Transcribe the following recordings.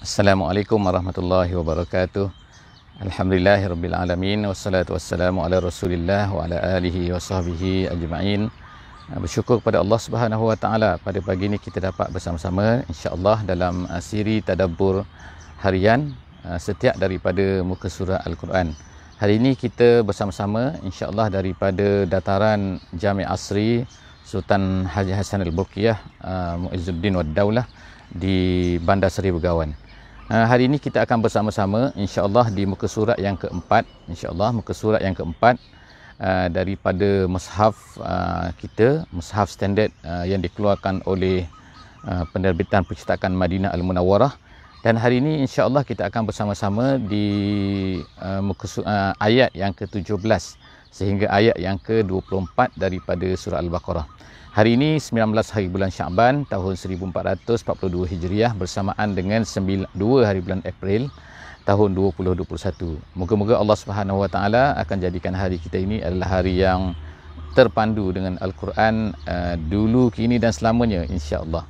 Assalamualaikum warahmatullahi wabarakatuh. Alhamdulillahirabbil alamin wassalatu wassalamu ala Rasulillah wa ala alihi wa sahbihi ajma'in. Bersyukur kepada Allah Subhanahu wa taala pada pagi ini kita dapat bersama-sama insya-Allah dalam siri tadabbur harian setiap daripada muka surah Al-Quran. Hari ini kita bersama-sama insya-Allah daripada dataran Jami' Asri Sultan Haji Hassan Al-Bolkiah Muizzuddin Wad Daulah di Bandar Seri Begawan. Hari ini kita akan bersama-sama insya-Allah di muka surat yang keempat, insya-Allah muka surat yang keempat daripada mushaf kita, mushaf standard yang dikeluarkan oleh penerbitan Percetakan Madinah Al-Munawwarah. Dan hari ini insya-Allah kita akan bersama-sama di ayat yang ke-17 sehingga ayat yang ke-24 daripada surah Al-Baqarah. Hari ini 19 hari bulan Syaban tahun 1442 Hijriah bersamaan dengan 2 hari bulan April tahun 2021. Moga-moga Allah Subhanahu Wa Taala akan jadikan hari kita ini adalah hari yang terpandu dengan Al-Quran dulu, kini dan selamanya insya-Allah.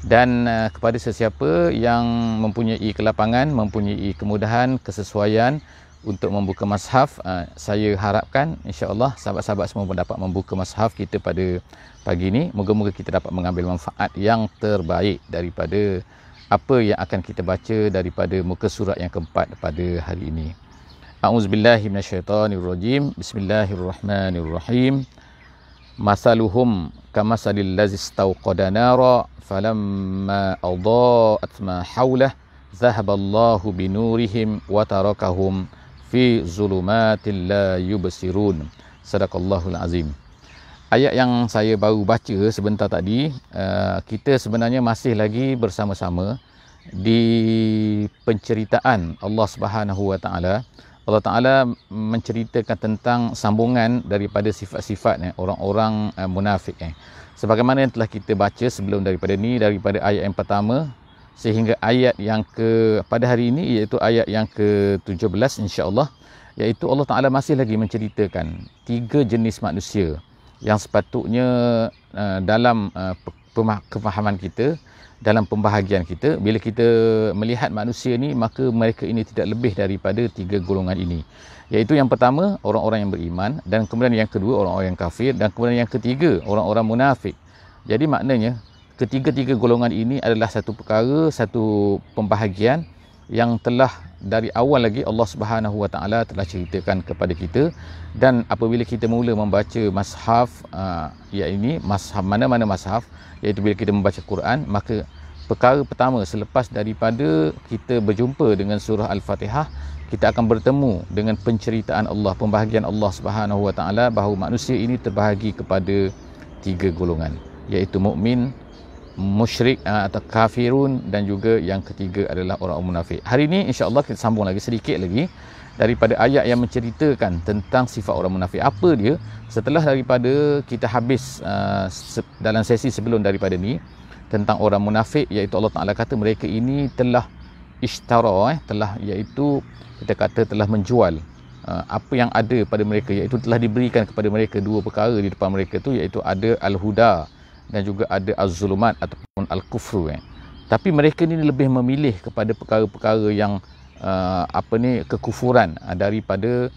Dan kepada sesiapa yang mempunyai kelapangan, mempunyai kemudahan, kesesuaian untuk membuka mushaf, saya harapkan insya-Allah sahabat-sahabat semua dapat membuka mushaf kita pada pagi ini. Moga-moga kita dapat mengambil manfaat yang terbaik daripada apa yang akan kita baca daripada muka surat yang keempat pada hari ini. A'udzubillahi minasyaitonirrajim. Bismillahirrahmanirrahim. Masaluhum kamasalil ladzi istawqada nara falamma adaa'at ma hawlahu dhahaballahu binurihim wa tarakahum fi zulumatil la yubsirun. Sadaqallahul azim. Ayat yang saya baru baca sebentar tadi, kita sebenarnya masih lagi bersama-sama di penceritaan Allah Subhanahu Wa Taala. Allah Taala menceritakan tentang sambungan daripada sifat-sifat orang-orang munafik. Sebagaimana yang telah kita baca sebelum daripada ni, daripada ayat yang pertama sehingga ayat yang pada hari ini, iaitu ayat yang ke-17 insya-Allah, iaitu Allah Taala masih lagi menceritakan tiga jenis manusia yang sepatutnya dalam kefahaman kita, dalam pembahagian kita, bila kita melihat manusia ni, maka mereka ini tidak lebih daripada tiga golongan ini, iaitu yang pertama orang-orang yang beriman, dan kemudian yang kedua orang-orang yang kafir, dan kemudian yang ketiga orang-orang munafik. Jadi maknanya ketiga-tiga golongan ini adalah satu perkara, satu pembahagian yang telah dari awal lagi Allah Subhanahu Wa Taala telah ceritakan kepada kita. Dan apabila kita mula membaca mushaf ini, mushaf mana-mana mushaf, iaitu bila kita membaca Quran, maka perkara pertama selepas daripada kita berjumpa dengan surah Al-Fatihah, kita akan bertemu dengan penceritaan Allah, pembahagian Allah Subhanahu Wa Taala bahawa manusia ini terbahagi kepada tiga golongan, iaitu mukmin, musyrik atau kafirun, dan juga yang ketiga adalah orang munafik. Hari ini insya-Allah kita sambung lagi sedikit lagi daripada ayat yang menceritakan tentang sifat orang munafik. Apa dia? Setelah daripada kita habis dalam sesi sebelum daripada ni tentang orang munafik, iaitu Allah Taala kata mereka ini telah ishtara, iaitu kita kata telah menjual apa yang ada pada mereka, iaitu telah diberikan kepada mereka dua perkara di depan mereka tu, iaitu ada al-huda dan juga ada az-zulumat ataupun al-kufru. Tapi mereka ni lebih memilih kepada perkara-perkara yang kekufuran daripada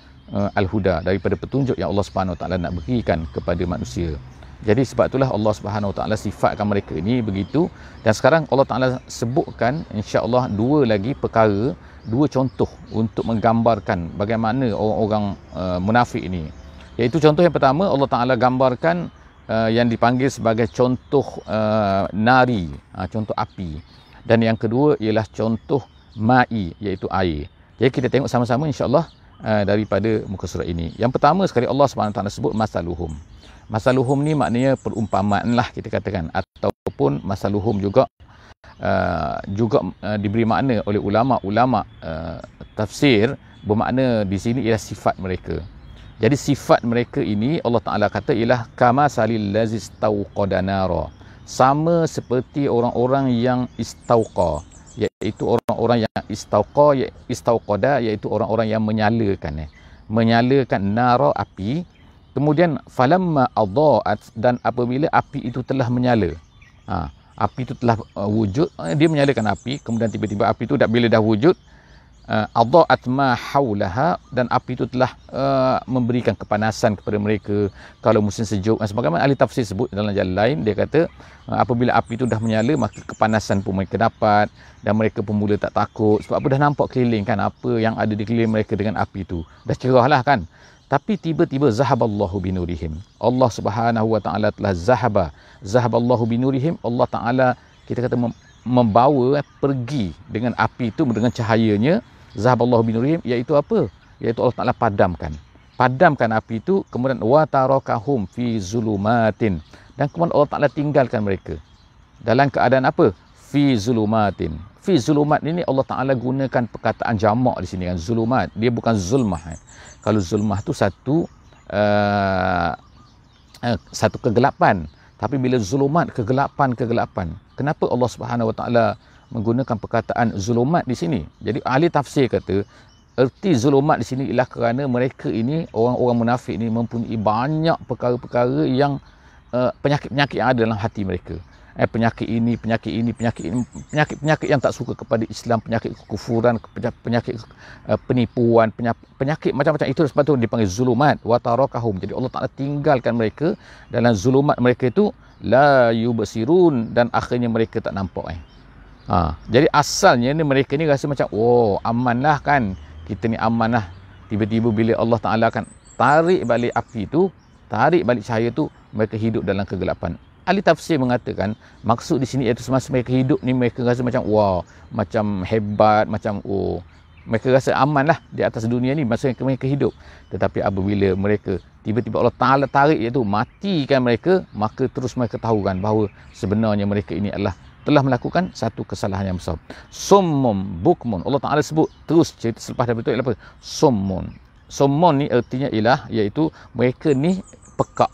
al-huda, daripada petunjuk yang Allah Subhanahu Wa Taala nak berikan kepada manusia. Jadi sebab itulah Allah Subhanahu Wa Taala sifatkan mereka ini begitu. Dan sekarang Allah Taala sebutkan insya-Allah dua lagi perkara, dua contoh untuk menggambarkan bagaimana orang-orang munafik ini. Iaitu contoh yang pertama, Allah Taala gambarkan yang dipanggil sebagai contoh nari, contoh api. Dan yang kedua ialah contoh ma'i, iaitu air. Jadi kita tengok sama-sama insya-Allah daripada muka surat ini. Yang pertama sekali Allah SWT sebut masaluhum. Masaluhum ni maknanya perumpamaan lah kita katakan, ataupun masaluhum juga diberi makna oleh ulama-ulama tafsir, bermakna di sini ialah sifat mereka. Jadi sifat mereka ini Allah Ta'ala kata ialah kamasalil ladzi istawqada nara, sama seperti orang-orang yang istauqa, iaitu orang-orang yang istauqada, iaitu orang-orang yang menyalakan nara, api. Kemudian falamma adaa'at, dan apabila api itu telah menyala, api itu telah wujud, dia menyalakan api, kemudian tiba-tiba api itu bila dah wujud, adha'at ma haulaha, dan api itu telah memberikan kepanasan kepada mereka kalau musim sejuk. Sebagaimana ahli tafsir sebut dalam jalan lain, dia kata apabila api itu dah menyala, maka kepanasan pun mereka dapat dan mereka pun mula tak takut. Sebab apa, dah nampak keliling kan apa yang ada di keliling mereka dengan api itu. Dah cerah lah kan. Tapi tiba-tiba zahaballahu binurihim. Allah Subhanahu wa taala telah zahaballahu binurihim. Allah Taala kita kata membawa pergi dengan api itu, dengan cahayanya. Zahaballahu binurihim, iaitu apa? Iaitu Allah Taala padamkan api itu, kemudian wa tarakahum fi zulumatin, dan kemudian Allah Taala tinggalkan mereka dalam keadaan apa? Fi zulumatin. Fi zulumat ini Allah Taala gunakan perkataan jamak di sini kan, zulumat. Dia bukan zulmah. Kalau zulmah tu satu kegelapan, tapi bila zulumat, kegelapan. Kenapa Allah Subhanahu wa taala menggunakan perkataan zulumat di sini? Jadi ahli tafsir kata erti zulumat di sini ialah kerana mereka ini, orang-orang munafik ini, mempunyai banyak perkara-perkara yang penyakit-penyakit yang ada dalam hati mereka. Penyakit yang tak suka kepada Islam, penyakit kekufuran, penyakit penipuan, penyakit macam-macam itu. Sebab tu dipanggil zulumat wa tarakahum. Jadi Allah Taala tinggalkan mereka dalam zulumat mereka itu, la yubsirun, dan akhirnya mereka tak nampak. Jadi asalnya ni mereka ni rasa macam amanlah kan, kita ni amanlah. Tiba-tiba bila Allah Taala akan tarik balik api tu, tarik balik cahaya tu, mereka hidup dalam kegelapan. Ahli tafsir mengatakan maksud di sini iaitu semasa mereka hidup ni, mereka rasa macam macam hebat, macam mereka rasa amanlah di atas dunia ni masa mereka hidup. Tetapi apabila mereka tiba-tiba Allah Taala tarik, iaitu matikan mereka, maka terus mereka tahu kan bahawa sebenarnya mereka ini adalah telah melakukan satu kesalahan yang besar. Summum bukmun. Allah Taala sebut terus cerita selepas daripada itu ialah apa? Summun ni artinya ialah iaitu mereka ni pekak.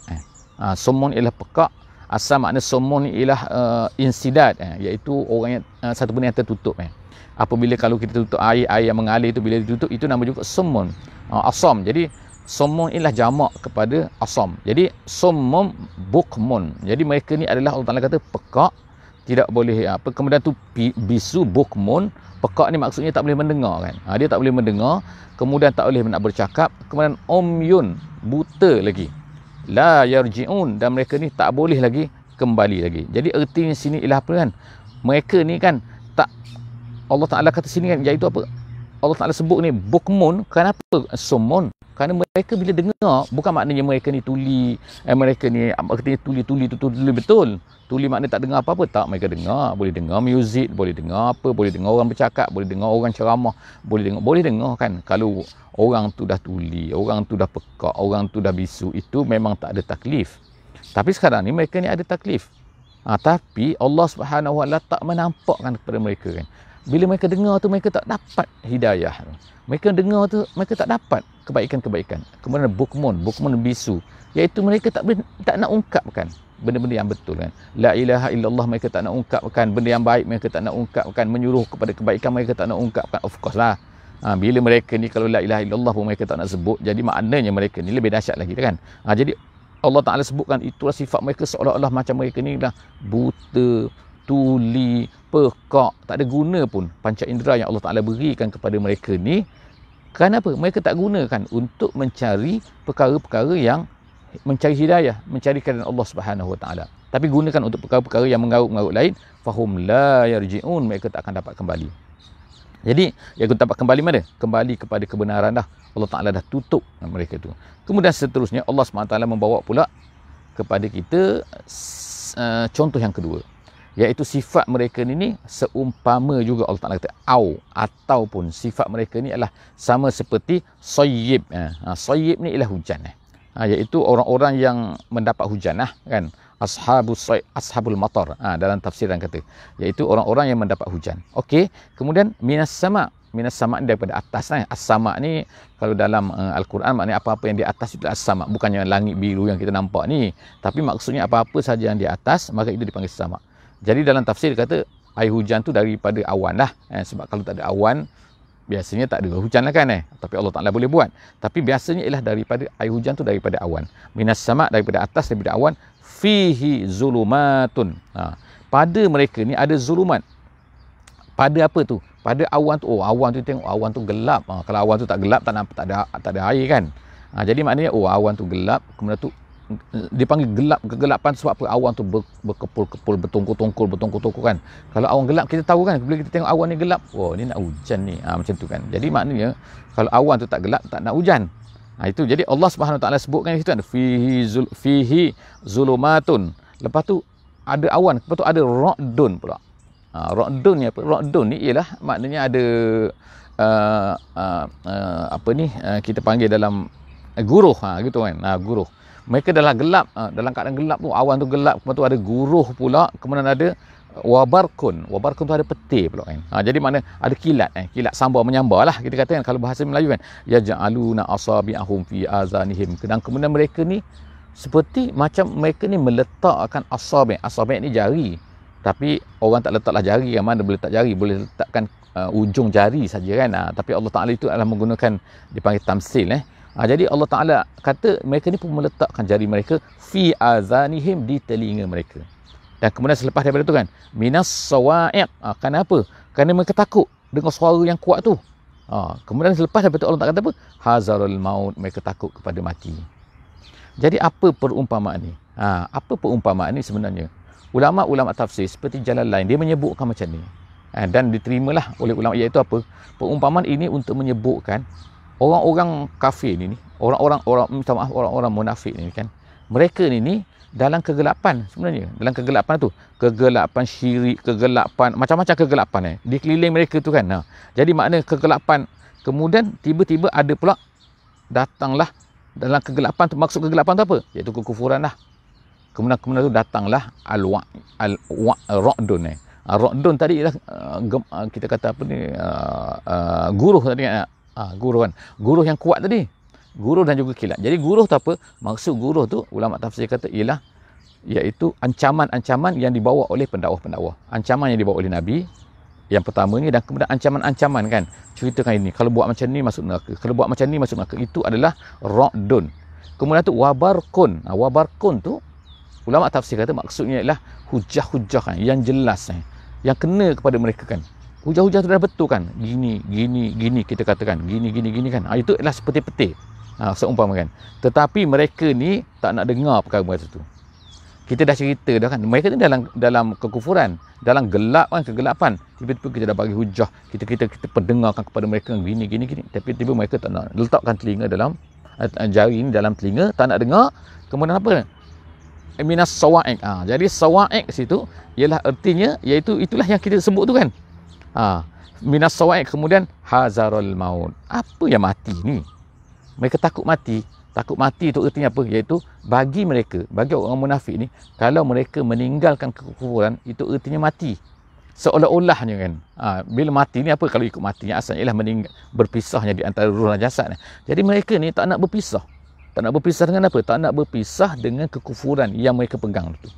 Summun ialah pekak. Asal makna summun ni ialah insidad, iaitu orang yang satu benda yang tertutup. Apabila kalau kita tutup air yang mengalir itu, bila ditutup itu nama juga summun. Asam. Jadi summun ialah jamak kepada asam. Jadi summum bukmun. Jadi mereka ni adalah Allah Taala kata pekak, tidak boleh kemudian tu bisu bukmun, pekak ni maksudnya tak boleh mendengar kan. Dia tak boleh mendengar, kemudian tak boleh nak bercakap, kemudian umyun, buta lagi, la yarji'un, dan mereka ni tak boleh lagi kembali lagi. Jadi ertinya sini ialah apa kan, mereka ni kan tak, Allah Taala kata sini kan, iaitu apa, Allah Taala sebut ni bukmun. Kenapa summun? Kerana mereka bila dengar, bukan maknanya mereka ni tuli, mereka ni artinya tuli betul. Tuli makna tak dengar apa-apa, tak, mereka dengar, boleh dengar muzik, boleh dengar apa, boleh dengar orang bercakap, boleh dengar orang ceramah, boleh dengar kan. Kalau orang tu dah tuli, orang tu dah pekak, orang tu dah bisu, itu memang tak ada taklif. Tapi sekarang ni mereka ni ada taklif. Tapi Allah Subhanahu wa taala tak menampakkan kepada mereka kan. Bila mereka dengar tu, mereka tak dapat hidayah. Mereka dengar tu, mereka tak dapat kebaikan-kebaikan. Kemudian bukmun bisu, iaitu mereka tak nak ungkapkan benda-benda yang betul kan. La ilaha illallah, mereka tak nak ungkapkan. Benda yang baik mereka tak nak ungkapkan. Menyuruh kepada kebaikan mereka tak nak ungkapkan. Of course lah. Bila mereka ni kalau la ilaha illallah pun mereka tak nak sebut, jadi maknanya mereka ni lebih dahsyat lagi kan. Jadi Allah Taala sebutkan itulah sifat mereka, seolah-olah macam mereka ni dah buta, tuli, pekak, tak ada guna pun panca indera yang Allah Taala berikan kepada mereka ni. Kenapa? Mereka tak gunakan untuk mencari perkara-perkara yang mencari hidayah, mencari keridaan Allah Subhanahu wa taala. Tapi gunakan untuk perkara-perkara yang mengarut-mengarut lain, fahum la yarji'un, mereka tak akan dapat kembali. Jadi, yang kita dapat kembali mana? Kembali kepada kebenaran dah. Allah Taala dah tutup mereka tu. Kemudian seterusnya Allah Subhanahu wa taala membawa pula kepada kita contoh yang kedua, iaitu sifat mereka ni seumpama juga Allah Taala kata ataupun sifat mereka ni adalah sama seperti sayyib. Sayyib ni ialah hujan, iaitu orang-orang yang mendapat hujan kan, ashabul matar, dalam tafsiran kata, iaitu orang-orang yang mendapat hujan. Okey, kemudian minas sama ni daripada atas. As-sama ni kalau dalam Al-Quran maknanya apa-apa yang di atas itu as-sama, bukannya langit biru yang kita nampak ni, tapi maksudnya apa-apa saja yang di atas, maka itu dipanggil sama. Jadi dalam tafsir kata air hujan tu daripada awan lah, sebab kalau tak ada awan biasanya tak ada hujan lah kan, tapi Allah Ta'ala boleh buat. Tapi biasanya ialah daripada air hujan tu daripada awan. Minas sama, daripada atas, daripada awan. Fihi zulumatun. pada mereka ni ada zulumat. Pada apa tu? Pada awan tu. Oh, awan tu tengok awan tu gelap. Kalau awan tu tak gelap, tak nampak, tak ada air kan. Jadi maknanya awan tu gelap, kemudian tu dipanggil gelap, kegelapan sebab apa? Awan tu berkepul-kepul, bertongkol-tongkol kan. Kalau awan gelap kita tahu kan, bila kita tengok awan ni gelap, oh ni nak hujan ni. Macam tu kan. Jadi maknanya kalau awan tu tak gelap, tak nak hujan. Itu jadi Allah Subhanahu Wa Taala sebutkan itu kan, fihi zulumatun. Lepas tu ada awan, lepas tu ada ra'dun pula. Ra'dun ni apa? Ra'dun ni ialah maknanya ada kita panggil dalam guruh, gitu kan. Guruh. Mereka dalam gelap, dalam keadaan gelap tu, awan tu gelap, kemudian tu ada guruh pula, kemudian ada wabarkun. Wabarkun tu ada petir pula kan. Jadi mana ada kilat, kilat sambar menyambar lah kita kata kan, kalau bahasa Melayu kan. Yaj'aluna asabi'ahum fi azanihim. Dan kemudian mereka ni seperti macam mereka ni meletakkan asabi'. Asabi' ni jari. Tapi orang tak letaklah jari kan, mana boleh letak jari, boleh letakkan ujung jari saja kan. Tapi Allah Taala itu adalah menggunakan, dipanggil tamsil. Jadi Allah Ta'ala kata mereka ni pun meletakkan jari mereka fi azanihim, di telinga mereka. Dan kemudian selepas daripada tu kan, minas sawa'iq. Kenapa? Kerana mereka takut dengan suara yang kuat tu. Kemudian selepas daripada tu Allah Ta'ala kata apa? Hazarul maut, mereka takut kepada mati. Jadi apa perumpamaan ni? Apa perumpamaan ni sebenarnya? Ulama-ulama tafsir seperti Jalalain, dia menyebutkan macam ni. Dan diterimalah oleh ulama, iaitu apa? Perumpamaan ini untuk menyebutkan orang-orang kafir ni, orang-orang munafik ni kan, mereka ni dalam kegelapan sebenarnya. Dalam kegelapan tu, kegelapan syirik, kegelapan, macam-macam kegelapan di keliling mereka tu kan. Jadi makna kegelapan, kemudian tiba-tiba ada pula datanglah dalam kegelapan tu, maksud kegelapan tu apa? Iaitu kekufuran lah. Kemudian tu datanglah ra'dun. Ra'dun tadi ialah kita kata apa ni, guruh tadi kan. Guruh kan, guruh yang kuat tadi, guruh dan juga kilat. Jadi guruh tu apa? Maksud guruh tu ulama tafsir kata ialah iaitu ancaman-ancaman yang dibawa oleh pendakwah-pendakwah. Ancaman yang dibawa oleh Nabi yang pertama ni, dan kemudian ancaman-ancaman kan, ceritakan ini, kalau buat macam ni masuk neraka, kalau buat macam ni masuk neraka. Itu adalah ra'dun. Kemudian tu wabarkun. Wabarkun tu ulama tafsir kata maksudnya ialah hujah-hujah kan, yang jelas yang kena kepada mereka kan. Hujah-hujah tu dah betul kan, gini kita katakan, gini kan. Itu adalah seperti petir, seumpama kan. Tetapi mereka ni tak nak dengar perkara tu. Kita dah cerita dah kan, mereka ni dalam kekufuran, dalam gelap kan, kegelapan. Tiba-tiba kita dah bagi hujah, kita pendengarkan kepada mereka gini. Tapi tiba mereka tak nak, letakkan telinga dalam jari ni dalam telinga, tak nak dengar. Kemudian apa? Minas sawa'iq. Jadi sawa'iq situ ialah artinya, iaitu itulah yang kita sebut tu kan. Minas sawa'iq, kemudian hazarul maut. Apa yang mati ni? Mereka takut mati. Takut mati itu artinya apa? Iaitu bagi mereka, bagi orang munafik ni, kalau mereka meninggalkan kekufuran, itu artinya mati. Seolah-olahnya kan. Bila mati ni apa? Kalau ikut matinya asalnya ialah berpisahnya di antara ruh dan jasad. Jadi mereka ni tak nak berpisah. Tak nak berpisah dengan apa? Tak nak berpisah dengan kekufuran yang mereka pegang itu.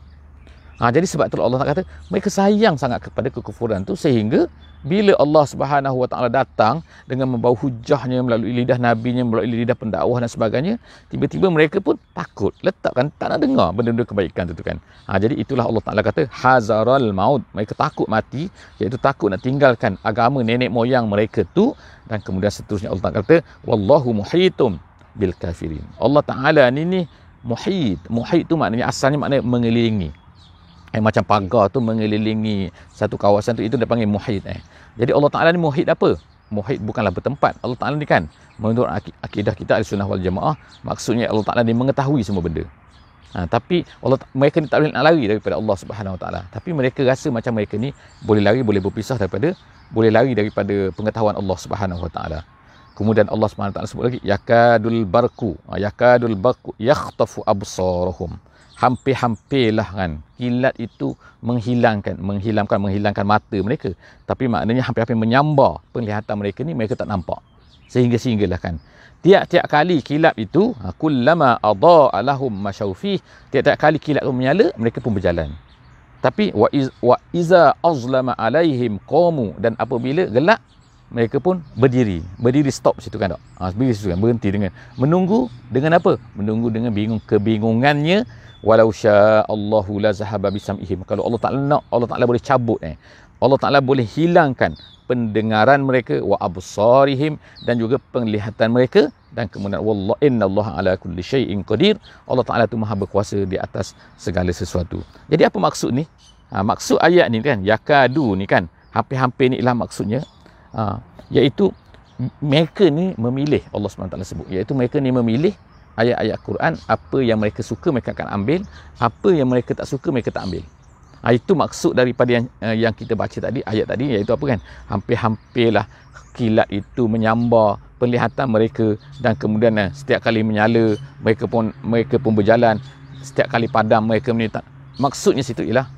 Jadi sebab tu Allah kata mereka sayang sangat kepada kekufuran tu, sehingga bila Allah Subhanahu Wa Taala datang dengan membawa hujahnya melalui lidah nabinya, melalui lidah pendakwah dan sebagainya, tiba-tiba mereka pun takut, letakkan tak nak dengar benda-benda kebaikan tu kan. Jadi itulah Allah Taala kata hazaral maut, mereka takut mati, iaitu takut nak tinggalkan agama nenek moyang mereka tu. Dan kemudian seterusnya Allah Taala kata wallahu muhitum bil kafirin. Allah Taala ni muhit. Muhit tu maknanya, asalnya maknanya mengelilingi. Macam pagar tu mengelilingi satu kawasan tu, itu dia panggil muhit. Jadi Allah Ta'ala ni muhit apa? Muhit bukanlah bertempat. Allah Ta'ala ni kan, menurut akidah kita Ahlussunnah wal Jamaah, maksudnya Allah Ta'ala ni mengetahui semua benda. Tapi mereka ni tak boleh nak lari daripada Allah Subhanahu Wa Taala. Tapi mereka rasa macam mereka ni boleh lari, boleh berpisah boleh lari daripada pengetahuan Allah Subhanahu Wa Taala. Kemudian Allah Subhanahu Wa Taala sebut lagi yakadul barku yakhtafu absarahum. Hampir-hampirlah kan kilat itu menghilangkan mata mereka. Tapi maknanya hampir-hampir menyambar penglihatan mereka ni, mereka tak nampak. Sehinggalah kan, tiap-tiap kali kilat itu, kullama adaa lahum masyawfih, tiap-tiap kali kilat itu menyala, mereka pun berjalan. Tapi wa iza azlama alaihim qamu, dan apabila gelap, mereka pun berdiri stop situ kan, berdiri situ kan, berhenti dengan menunggu dengan apa? Menunggu dengan kebingungannya walau sya'allahu la zahaba bisam'ihim. Kalau Allah Taala nak, Allah Taala boleh cabut Allah Taala boleh hilangkan pendengaran mereka, wa absarihim, dan juga penglihatan mereka, dan kemudian wallah innallaha ala kulli syai'in qadir. Allah Taala tu maha berkuasa di atas segala sesuatu. Jadi apa maksud ni? Maksud ayat ni kan, yakadu ni kan, hampir-hampir ni ialah maksudnya, iaitu mereka ni memilih, Allah SWT sebut, iaitu mereka ni memilih ayat-ayat Quran, apa yang mereka suka mereka akan ambil, apa yang mereka tak suka mereka tak ambil. Itu maksud daripada yang kita baca tadi, ayat tadi, iaitu apa kan, hampir-hampirlah kilat itu menyambar penglihatan mereka, dan kemudian setiap kali menyala mereka pun berjalan, setiap kali padam mereka menitap. Maksudnya situ ialah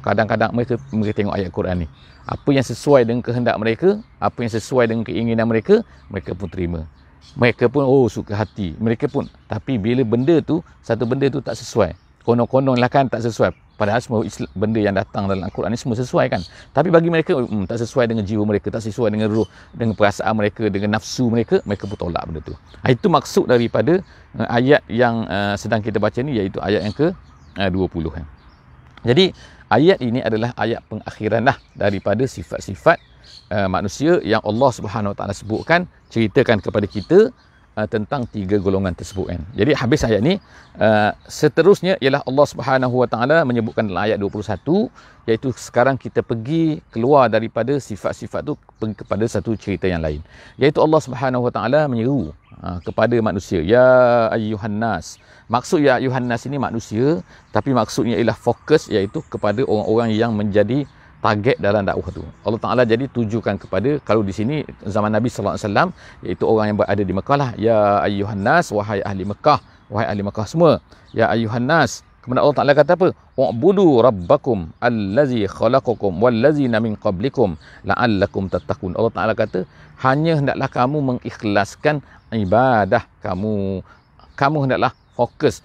kadang-kadang mereka tengok ayat Quran ni, apa yang sesuai dengan kehendak mereka, apa yang sesuai dengan keinginan mereka, mereka pun terima, mereka pun suka hati, mereka pun. Tapi bila satu benda tu tak sesuai, konon-konon lah kan tak sesuai, padahal semua benda yang datang dalam Al-Quran ni semua sesuai kan, tapi bagi mereka tak sesuai dengan jiwa mereka, tak sesuai dengan roh, dengan perasaan mereka, dengan nafsu mereka, mereka pun tolak benda tu. Itu maksud daripada ayat yang sedang kita baca ni, iaitu ayat yang ke-20 kan. Jadi ayat ini adalah ayat pengakhiran lah daripada sifat-sifat manusia yang Allah Subhanahu Wa Taala sebutkan, ceritakan kepada kita tentang 3 golongan tersebut kan. Jadi habis ayat ni, seterusnya ialah Allah Subhanahu Wa Taala menyebutkan dalam ayat 21, iaitu sekarang kita pergi keluar daripada sifat-sifat tu, pergi kepada satu cerita yang lain, iaitu Allah Subhanahu Wa Taala menyeru kepada manusia, ya ayyuhan nas. Maksud ya ayyuhan nas ini manusia, tapi maksudnya ialah fokus, iaitu kepada orang-orang yang menjadi target dalam dakwah tu. Allah Taala jadi tujukan kepada, kalau di sini zaman Nabi sallallahu alaihi wasallam, iaitu orang yang berada di Mekah lah, ya ayyuhan nas, wahai ahli Mekah, wahai ahli Mekah semua, ya ayyuhan nas. Kemudian Allah Taala kata apa? U'budu rabbakum allazi khalaqakum wallazina min qablikum la'allakum tattaqun. Allah Taala kata, hanya hendaklah kamu mengikhlaskan ibadah kamu. Kamu hendaklah fokus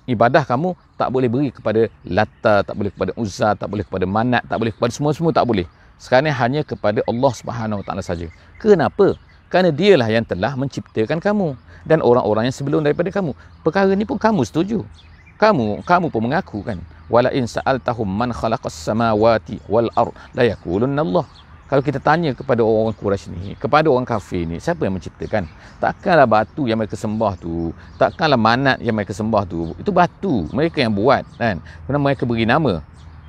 ibadah kamu, tak boleh beri kepada Lata, tak boleh kepada Uzza, tak boleh kepada Manat, tak boleh kepada semua tak boleh. Sekarang hanya kepada Allah Subhanahu Wa Taala saja. Kenapa? Kerana dialah yang telah menciptakan kamu dan orang-orang yang sebelum daripada kamu. Perkara ni pun kamu setuju. Kamu pun mengaku kan. Wala in sa'altahum man khalaqas samawati wal ard la yaqulunna Allah. Kalau kita tanya kepada orang Quraisy ni, kepada orang kafir ni, siapa yang menciptakan? Takkanlah batu yang mereka sembah tu, takkanlah Manat yang mereka sembah tu. Itu batu, mereka yang buat kan. Kerana mereka beri nama.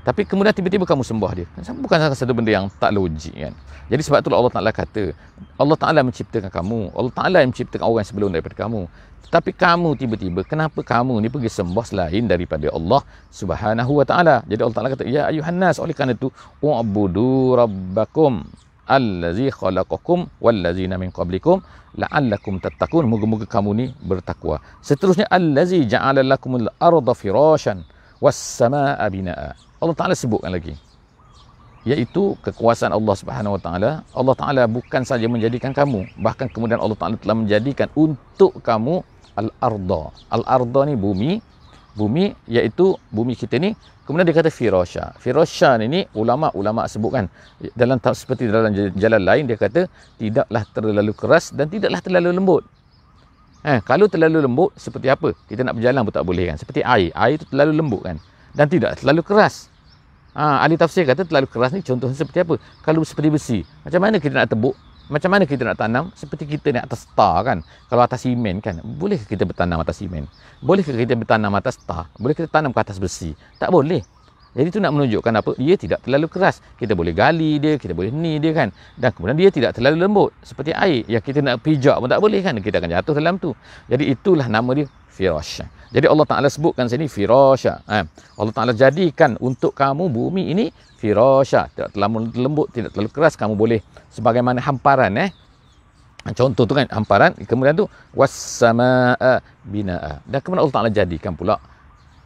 Tapi kemudian tiba-tiba kamu sembah dia. Bukan satu benda yang tak logik kan. Jadi sebab itulah Allah Taala kata, Allah Taala menciptakan kamu, Allah Taala yang menciptakan orang yang sebelum daripada kamu. Tetapi kamu tiba-tiba, kenapa kamu ni pergi sembah selain daripada Allah Subhanahu Wa Taala? Jadi Allah Taala kata, ya ayuhan nas, oleh kerana itu, u'budu rabbakum allazi khalaqakum wallazina min qablikum la'allakum tattaqun. Moga-moga kamu ni bertakwa. Seterusnya, allazi ja'ala lakumul arda firasyan was samaa'a binaa'a. Allah Taala sebutkan lagi, iaitu kekuasaan Allah Subhanahu Wa Taala. Allah Taala bukan saja menjadikan kamu, bahkan kemudian Allah Taala telah menjadikan untuk kamu al-arda. Al-arda ni bumi, iaitu bumi kita ni. Kemudian dia kata firasya. Firasya ni ulama-ulama sebutkan dalam seperti dalam jalan lain, dia kata tidaklah terlalu keras dan tidaklah terlalu lembut. Kalau terlalu lembut seperti apa? Kita nak berjalan pun tak boleh kan. Seperti air itu terlalu lembut kan, dan tidak terlalu keras. Ahli tafsir kata terlalu keras ni contohnya seperti apa? Kalau seperti besi, macam mana kita nak tebuk? Macam mana kita nak tanam? Seperti kita ni atas tar kan. Kalau atas simen kan, boleh kita bertanam atas simen? Boleh kita bertanam atas tar? Boleh kita tanam ke atas besi? Tak boleh. Jadi itu nak menunjukkan apa? Dia tidak terlalu keras. Kita boleh gali dia, kita boleh ni dia kan. Dan kemudian dia tidak terlalu lembut. Seperti air yang kita nak pijak pun tak boleh kan. Kita akan jatuh dalam tu. Jadi itulah nama dia firasya. Jadi Allah Ta'ala sebutkan sini firasya. Allah Ta'ala jadikan untuk kamu bumi ini firasya. Tidak terlalu lembut, tidak terlalu keras. Kamu boleh sebagaimana hamparan. Contoh tu kan hamparan. Kemudian tu was-samaa'a binaa'a. Dan kemudian Allah Ta'ala jadikan pula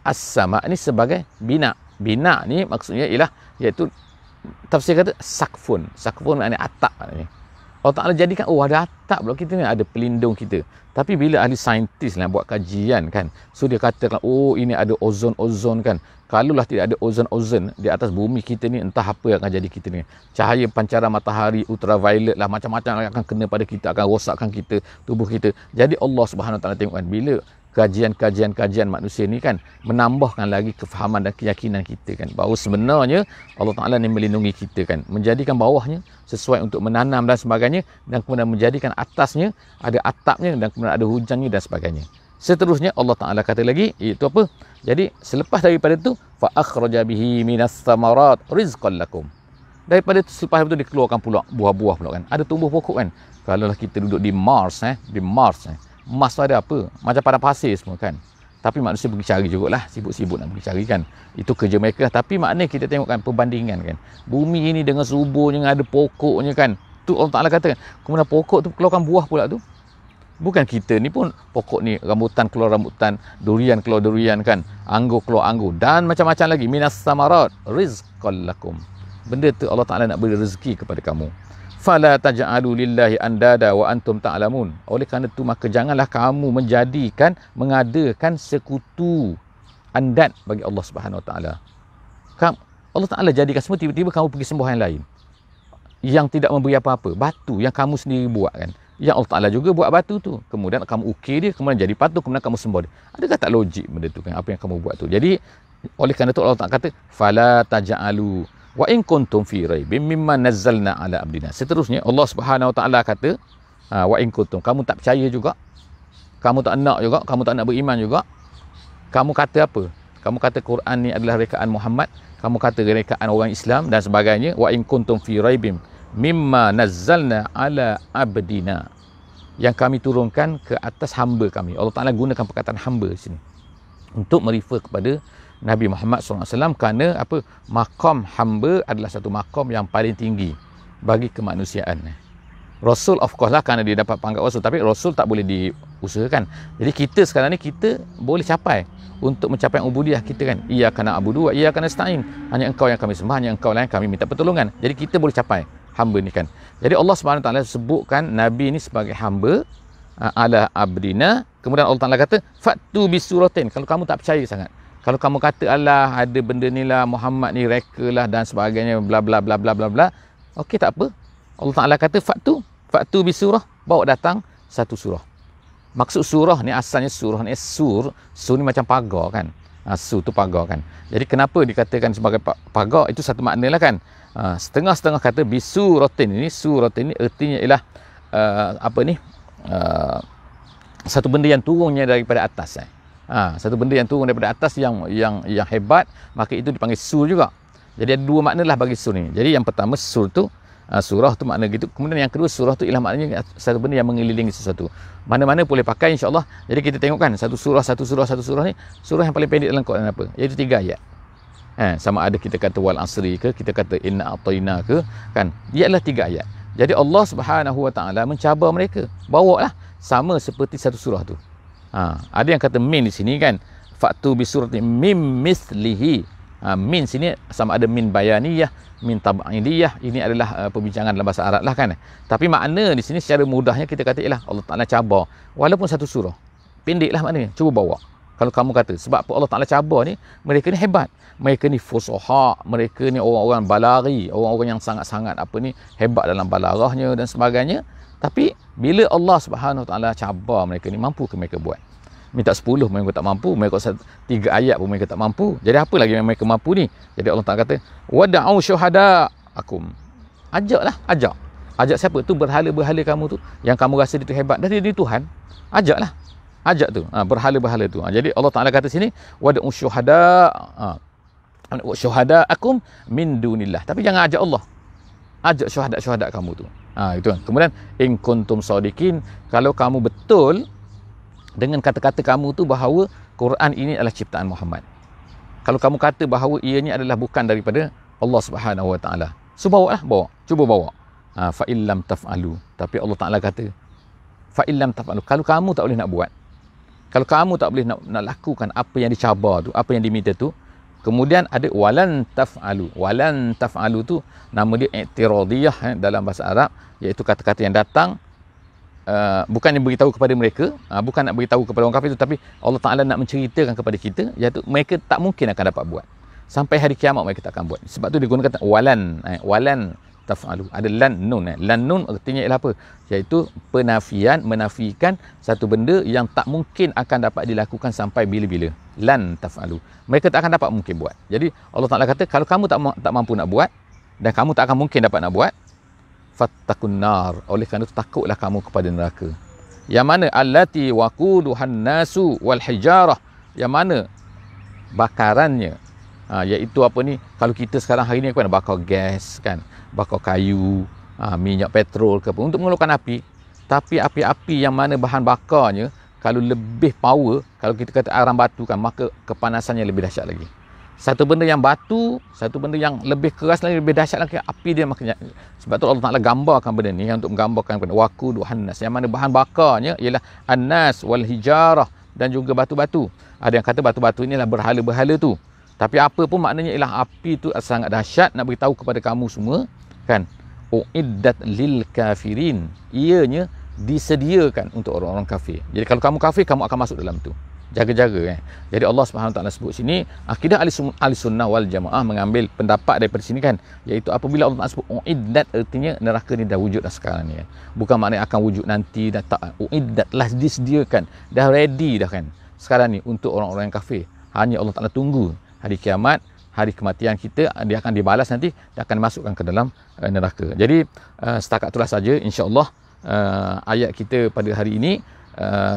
as-sama' ni sebagai bina. Bina ni maksudnya ialah, iaitu tafsir kata sakfun. Sakfun maknanya atap maknanya. Allah Ta'ala jadikan, ada atap pula kita ni, ada pelindung kita. Tapi bila ahli saintis lah buat kajian kan, so dia katakan, ini ada ozon kan. Kalaulah tidak ada ozon di atas bumi kita ni, entah apa yang akan jadi kita ni. Cahaya pancaran matahari, ultraviolet lah, macam-macam akan kena pada kita, akan rosakkan kita, tubuh kita. Jadi Allah Subhanahu Wa Taala tengok kan, bila kajian manusia ni kan menambahkan lagi kefahaman dan keyakinan kita kan bahawa sebenarnya Allah Ta'ala ni melindungi kita kan, menjadikan bawahnya sesuai untuk menanam dan sebagainya, dan kemudian menjadikan atasnya ada atapnya dan kemudian ada hujannya dan sebagainya. Seterusnya Allah Ta'ala kata lagi, iaitu apa? Jadi selepas daripada itu fa akhraja bihi minas samarat rizqan lakum. Daripada itu, selepas itu dikeluarkan pula buah-buah pula kan. Ada tumbuh pokok kan. Kalau kita duduk di Mars Mars tu ada apa? Macam padang pasir semua kan. Tapi manusia pergi cari jugalah, sibuk-sibuk nak pergi cari kan. Itu kerja mereka. Tapi maknanya kita tengokkan perbandingan kan. Bumi ini dengan suburnya, ada pokoknya kan. Tu Allah Ta'ala kata kan, kemudian pokok tu keluarkan buah pula tu. Bukan kita ni pun, pokok ni rambutan keluar rambutan, durian keluar durian kan, anggur keluar anggur, dan macam-macam lagi. Minas samarat rizqan lakum. Benda tu Allah Ta'ala nak beri rezeki kepada kamu. Fala taj'alu lillahi andada wa antum ta'lamun. Oleh kerana itu maka janganlah kamu mengadakan sekutu andad bagi Allah Subhanahu Wa Ta'ala. Allah Ta'ala jadikan semua, tiba-tiba kamu pergi sembah yang lain yang tidak memberi apa-apa, batu yang kamu sendiri buat kan. Yang Allah Ta'ala juga buat batu tu, kemudian kamu ukir dia, kemudian jadi patung, kemudian kamu sembah dia. Adakah tak logik benda tu kan, apa yang kamu buat tu? Jadi oleh kerana itu Allah Ta'ala kata fala taj'alu wa in kuntum fi raibim mimma nazzalna ala abdina. Seterusnya Allah Subhanahu Wa Ta'ala kata wa in kuntum, kamu tak percaya juga, kamu tak nak juga, kamu tak nak beriman juga, kamu kata apa? Kamu kata Quran ni adalah rekaan Muhammad, kamu kata rekaan orang Islam dan sebagainya. Wa in kuntum fi raibim mimma nazzalna ala abdina, yang kami turunkan ke atas hamba kami. Allah Ta'ala gunakan perkataan hamba di sini untuk merefer kepada Nabi Muhammad SAW, kerana apa? Maqam hamba adalah satu maqam yang paling tinggi bagi kemanusiaan. Rasul of course lah, kerana dia dapat pangkat Rasul, tapi Rasul tak boleh diusahakan. Jadi kita sekarang ni, kita boleh capai untuk mencapai ubudiyah kita kan. Iyyaka na'budu wa iyyaka nasta'in. Hanya engkau yang kami sembah, hanya engkau lah yang kami minta pertolongan. Jadi kita boleh capai hamba ni kan. Jadi Allah SWT sebutkan Nabi ni sebagai hamba ala abdina. Kemudian Allah Ta'ala kata fa'tu bisuratin. Kalau kamu tak percaya sangat, kalau kamu kata Allah ada benda ni lah, Muhammad ni reka lah dan sebagainya, bla bla bla bla bla bla, okey, tak apa. Allah Ta'ala kata fa'tu bisurah, bawa datang satu surah. Maksud surah ni asalnya surah ni sur ni macam pagar kan. Sur tu pagar kan. Jadi kenapa dikatakan sebagai pagar, itu satu makna lah kan. Setengah-setengah kata bisuratin, ini suratin ni ertinya ialah satu benda yang turunnya daripada atas. Satu benda yang turun daripada atas yang hebat, maka itu dipanggil sur juga. Jadi ada dua makna lah bagi sur ni. Jadi yang pertama sur tu, surah tu makna gitu. Kemudian yang kedua surah tu ialah maknanya satu benda yang mengelilingi sesuatu. Mana-mana boleh pakai insya-Allah. Jadi kita tengokkan satu surah ni, surah yang paling pendek dalam Quran apa? Iaitu 3 ayat. Sama ada kita kata wal asri ke, kita kata inna a'tayna ke kan. Dia adalah 3 ayat. Jadi Allah Subhanahu Wa Ta'ala mencabar mereka. Bawalah sama seperti satu surah tu. Ada yang kata min di sini kan, fa'tu bi surati mim mislihi. Min sini sama ada min bayaniyah, min tab'idiyah. Ini adalah perbincangan dalam bahasa Arab lah kan. Tapi makna di sini secara mudahnya kita kata ialah Allah Ta'ala cabar walaupun satu surah. Pendek lah maknanya, cuba bawa. Kalau kamu kata sebab apa Allah Ta'ala cabar ni, mereka ni hebat, mereka ni fusoha, mereka ni orang-orang balaghi, orang-orang yang sangat-sangat hebat dalam balaghahnya dan sebagainya. Tapi bila Allah Subhanahu Wa Ta'ala cabar mereka ni, mampu ke mereka buat? Minta 10 mereka tak mampu, mereka 3 ayat pun mereka tak mampu. Jadi apa lagi yang mereka mampu ni? Jadi Allah Ta'ala kata wada'u syuhada'akum. Ajak siapa tu? Berhala-berhala kamu tu yang kamu rasa dia tu hebat, dah dia Tuhan. Ajak tu berhala-berhala tu. Jadi Allah Ta'ala kata sini wada'u syuhada'akum min dunillah. Tapi jangan ajak Allah, ajak syuhada kamu tu. Itu kan. Kemudian in kuntum shadiqin, kalau kamu betul dengan kata-kata kamu tu bahawa Quran ini adalah ciptaan Muhammad. Kalau kamu kata bahawa ianya adalah bukan daripada Allah Subhanahu Wa Ta'ala, so bawa. Cuba bawa. Fa illam taf'alu. Tapi Allah Ta'ala kata fa illam taf'alu, kalau kamu tak boleh nak buat, kalau kamu tak boleh nak lakukan apa yang dicabar tu, apa yang diminta tu, kemudian ada walan taf'alu. Walan taf'alu tu nama dia i'tiradiyah dalam bahasa Arab, iaitu kata-kata yang datang bukan yang beritahu kepada mereka, bukan nak beritahu kepada orang kafir itu, tapi Allah Ta'ala nak menceritakan kepada kita, iaitu mereka tak mungkin akan dapat buat. Sampai hari kiamat mereka tak akan buat. Sebab tu dia gunakan walan taf'alu. Ada lan nun. Lan nun artinya ialah apa? Iaitu penafian, menafikan satu benda yang tak mungkin akan dapat dilakukan sampai bila-bila. Lan taf'alu. Mereka tak akan dapat mungkin buat. Jadi Allah Ta'ala kata, kalau kamu tak mampu nak buat, dan kamu tak akan mungkin dapat nak buat, fattakun nar. Oleh kerana itu takutlah kamu kepada neraka. Yang mana allati waquduhan nasu wal hijarah. Yang mana bakarannya, iaitu apa ni, kalau kita sekarang hari ni kan bakar gas kan, bakar kayu, minyak petrol ke apa untuk mengeluarkan api. Tapi api-api yang mana bahan bakarnya kalau lebih power, kalau kita kata arang batu kan, maka kepanasannya lebih dahsyat lagi. Satu benda yang batu, satu benda yang lebih keras lagi, lebih dahsyat lagi, api dia makin. Sebab tu Allah Ta'ala gambarkan benda ni untuk menggambarkan kepada waquduhan nas, yang mana bahan bakarnya ialah an-nas wal hijarah, dan juga batu-batu. Ada yang kata batu-batu inilah berhala-berhala tu. Tapi apa pun maknanya ialah api tu sangat dahsyat. Nak beritahu kepada kamu semua kan, uiddat lil kafirin, ianya disediakan untuk orang-orang kafir. Jadi kalau kamu kafir, kamu akan masuk dalam tu. Jaga-jaga kan. Jadi Allah Subhanahu Wa Taala sebut sini, akidah ahli sunnah wal jamaah mengambil pendapat daripada sini kan, iaitu apabila Allah Taala sebut uiddat, artinya neraka ni dah wujud dah sekarang ni kan. Bukan maknanya akan wujud nanti, dah tak. Uiddat lah, disediakan, dah ready dah kan sekarang ni untuk orang-orang yang kafir. Hanya Allah Taala tunggu hari kiamat, hari kematian kita, dia akan dibalas nanti, dia akan dimasukkan ke dalam neraka. Jadi setakat itulah saja insya-Allah ayat kita pada hari ini,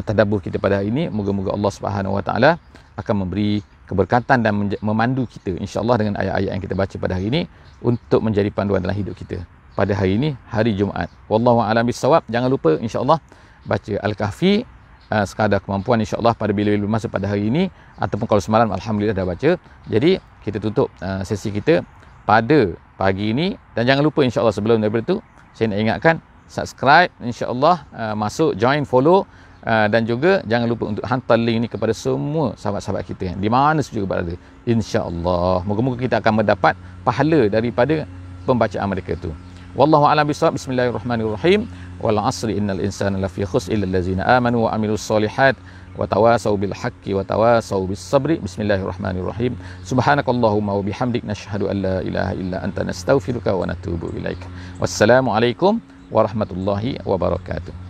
tadabbur kita pada hari ini. Moga-moga Allah Subhanahu Wa Taala akan memberi keberkatan dan memandu kita insya-Allah dengan ayat-ayat yang kita baca pada hari ini untuk menjadi panduan dalam hidup kita pada hari ini, hari Jumaat. Wallahu a'lam bissawab. Jangan lupa insya-Allah baca Al-Kahfi sekadar kemampuan insya-Allah pada bila-bila masa pada hari ini, ataupun kalau semalam alhamdulillah dah baca. Jadi kita tutup sesi kita pada pagi ini, dan jangan lupa insya-Allah sebelum daripada tu saya nak ingatkan subscribe insya-Allah, masuk join, follow, dan juga jangan lupa untuk hantar link ni kepada semua sahabat-sahabat kita yang di mana saja berada. Insya-Allah moga-moga kita akan mendapat pahala daripada pembacaan mereka tu. Wallahu a'lam bissawab. Bismillahirrahmanirrahim. Wal 'asri innal insana lafi khusr illa allazina amanu wa amilus solihat wa tawasaw bil haqqi wa tawasaw bis sabri. Bismillahirrahmanirrahim. Subhanakallahumma wa bihamdik, nashhadu an la ilaha illa anta, nastaghfiruka wa natubu ilaik. Wassalamualaikum warahmatullahi wabarakatuh.